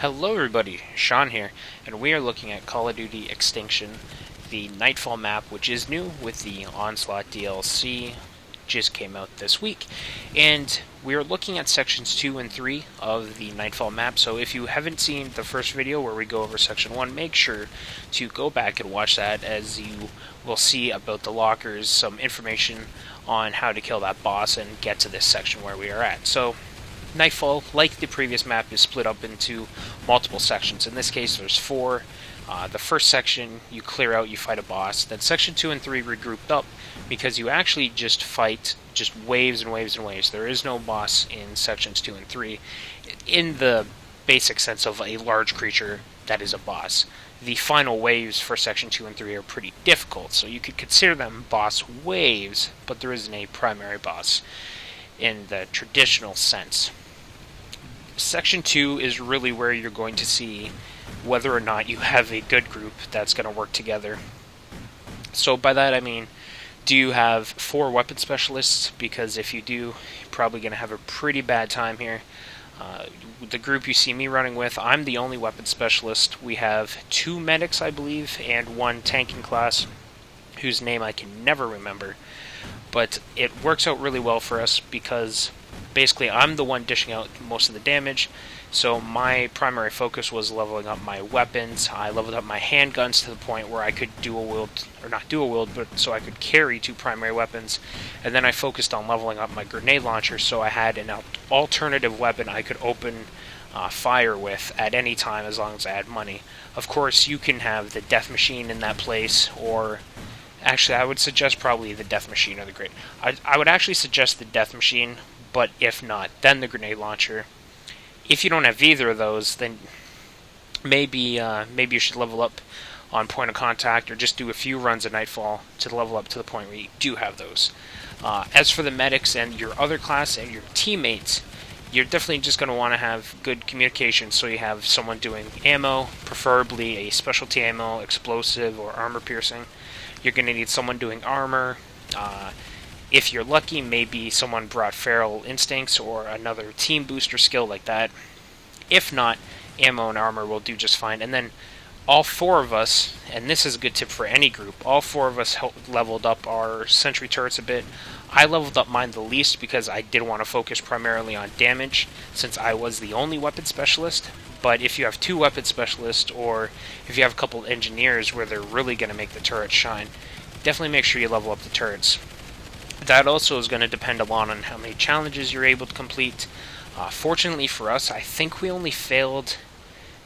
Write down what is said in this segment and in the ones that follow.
Hello everybody, Sean here, and we are looking at Call of Duty Extinction, the Nightfall map, which is new with the Onslaught DLC, just came out this week. And we are looking at sections 2 and 3 of the Nightfall map, so if you haven't seen the first video where we go over section 1, make sure to go back and watch that, as you will see about the lockers, some information on how to kill that boss and get to this section where we are at. So Nightfall, like the previous map, is split up into multiple sections. In this case, there's 4. The first section, you clear out, you fight a boss. Then section 2 and 3 regrouped up because you actually just fight just waves and waves and waves. There is no boss in sections 2 and 3 in the basic sense of a large creature that is a boss. The final waves for section 2 and 3 are pretty difficult, so you could consider them boss waves, but there isn't a primary boss in the traditional sense. Section 2 is really where you're going to see whether or not you have a good group that's going to work together. So by that I mean, do you have 4 weapon specialists? Because if you do, you're probably going to have a pretty bad time here. The group you see me running with, I'm the only weapon specialist. We have 2 medics, I believe, and 1 tanking class, whose name I can never remember. But it works out really well for us because basically I'm the one dishing out most of the damage, so my primary focus was leveling up my weapons. I leveled up my handguns to the point where I could dual wield, or not dual wield, but so I could carry 2 primary weapons, and then I focused on leveling up my grenade launcher so I had an alternative weapon I could open fire with at any time as long as I had money. Of course, you can have the death machine in that place, or actually, I would suggest probably the death machine or the grenade. I would actually suggest the death machine, but if not, then the grenade launcher. If you don't have either of those, then maybe you should level up on point of contact, or just do a few runs of Nightfall to level up to the point where you do have those. As for the medics and your other class and your teammates, you're definitely just going to want to have good communication, so you have someone doing ammo, preferably a specialty ammo, explosive, or armor piercing. You're going to need someone doing armor. If you're lucky, maybe someone brought feral instincts or another team booster skill like that. If not, ammo and armor will do just fine. And then all 4 of us, and this is a good tip for any group, all 4 of us leveled up our sentry turrets a bit. I leveled up mine the least because I did want to focus primarily on damage, since I was the only weapon specialist. But if you have 2 weapon specialists, or if you have a couple engineers where they're really going to make the turrets shine, definitely make sure you level up the turrets. That also is going to depend a lot on how many challenges you're able to complete. Fortunately for us, I think we only failed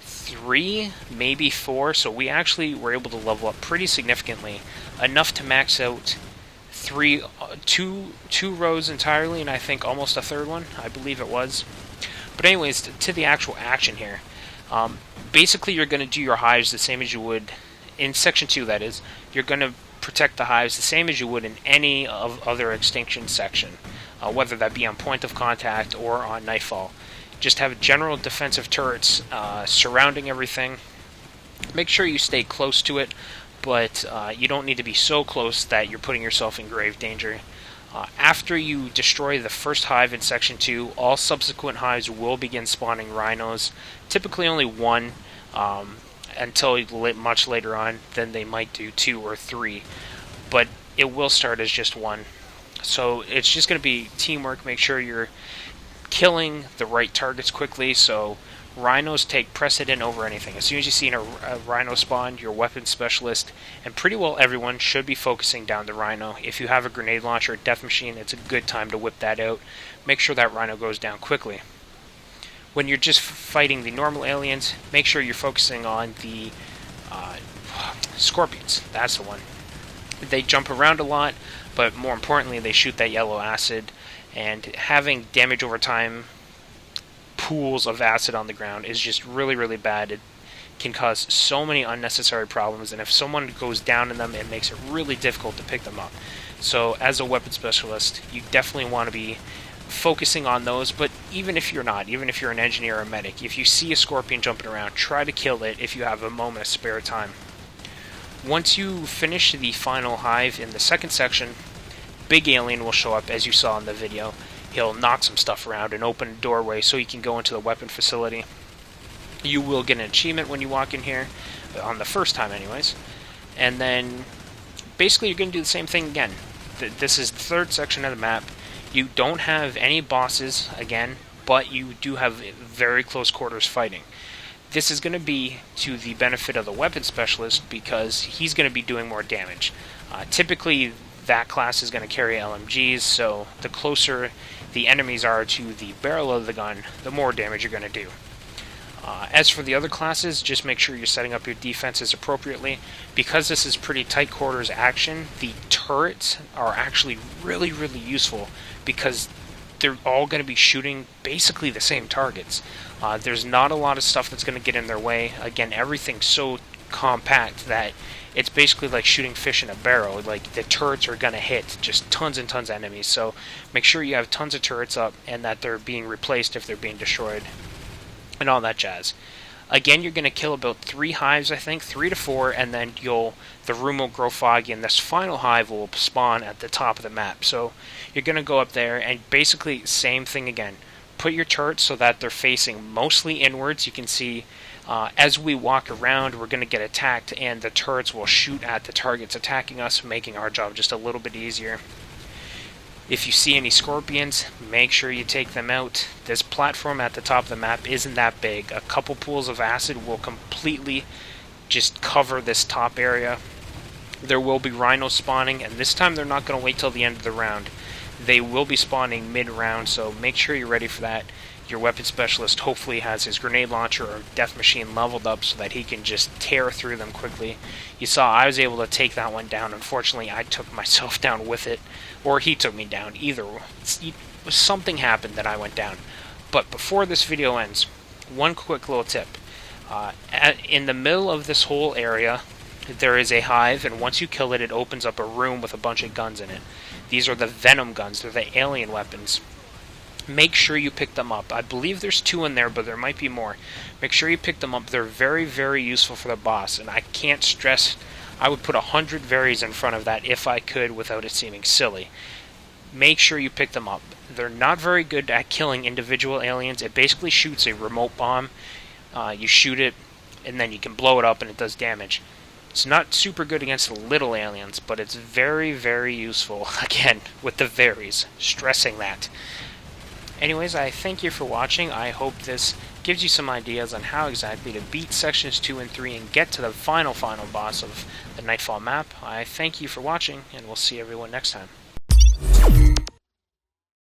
3, maybe 4, so we actually were able to level up pretty significantly, enough to max out two rows entirely, and I think almost a third one, I believe it was. But anyways, to the actual action here. Basically, you're going to do your hives the same as you would in Section 2, that is. You're going to protect the hives the same as you would in any of other Extinction section, whether that be on point of contact or on Nightfall. Just have general defensive turrets surrounding everything. Make sure you stay close to it, but you don't need to be so close that you're putting yourself in grave danger. After you destroy the first hive in Section 2, all subsequent hives will begin spawning rhinos. Typically only 1, until much later on, then they might do 2 or 3. But it will start as just 1. So it's just going to be teamwork. Make sure you're killing the right targets quickly, so rhinos take precedent over anything. As soon as you see a rhino spawn, your weapon specialist and pretty well everyone should be focusing down the rhino. If you have a grenade launcher or death machine, it's a good time to whip that out. Make sure that rhino goes down quickly. When you're just fighting the normal aliens, make sure you're focusing on the scorpions. That's the one. They jump around a lot, but more importantly, they shoot that yellow acid, and having damage over time pools of acid on the ground is just really, really bad. It can cause so many unnecessary problems, and if someone goes down in them, it makes it really difficult to pick them up. So as a weapon specialist, you definitely want to be focusing on those, but even if you're not, even if you're an engineer or a medic, if you see a scorpion jumping around, try to kill it if you have a moment of spare time. Once you finish the final hive in the second section, big alien will show up, as you saw in the video. He'll knock some stuff around and open a doorway so you can go into the weapon facility. You will get an achievement when you walk in here, on the first time anyways. And then, basically you're going to do the same thing again. This is the third section of the map. You don't have any bosses, again, but you do have very close quarters fighting. This is going to be to the benefit of the weapon specialist because he's going to be doing more damage. Typically, that class is going to carry LMGs, so the closer the enemies are to the barrel of the gun, the more damage you're going to do. As for the other classes, just make sure you're setting up your defenses appropriately. Because this is pretty tight quarters action, the turrets are actually really, really useful because they're all going to be shooting basically the same targets. There's not a lot of stuff that's going to get in their way. Again, everything's so compact that it's basically like shooting fish in a barrel. Like, the turrets are going to hit just tons and tons of enemies. So make sure you have tons of turrets up and that they're being replaced if they're being destroyed, and all that jazz. Again, you're going to kill about 3 hives, I think, 3 to 4, and then the room will grow foggy, and this final hive will spawn at the top of the map. So you're going to go up there, and basically, same thing again. Put your turrets so that they're facing mostly inwards. You can see, as we walk around, we're going to get attacked, and the turrets will shoot at the targets attacking us, making our job just a little bit easier. If you see any scorpions, make sure you take them out. This platform at the top of the map isn't that big. A couple pools of acid will completely just cover this top area. There will be rhinos spawning, and this time they're not going to wait till the end of the round. They will be spawning mid-round, so make sure you're ready for that. Your weapon specialist hopefully has his grenade launcher or death machine leveled up so that he can just tear through them quickly. You saw I was able to take that one down. Unfortunately, I took myself down with it, or he took me down. Either something happened that I went down. But before this video ends, one quick little tip. In the middle of this whole area, there is a hive, and once you kill it, it opens up a room with a bunch of guns in it. These are the venom guns. They're the alien weapons. Make sure you pick them up. I believe there's 2 in there, but there might be more. Make sure you pick them up. They're very, very useful for the boss, and I can't stress, I would put 100 varies in front of that if I could without it seeming silly. Make sure you pick them up. They're not very good at killing individual aliens. It basically shoots a remote bomb. You shoot it, and then you can blow it up, and it does damage. It's not super good against little aliens, but it's very, very useful, again, with the varies. Stressing that. Anyways, I thank you for watching. I hope this gives you some ideas on how exactly to beat sections 2 and 3 and get to the final boss of the Nightfall map. I thank you for watching, and we'll see everyone next time.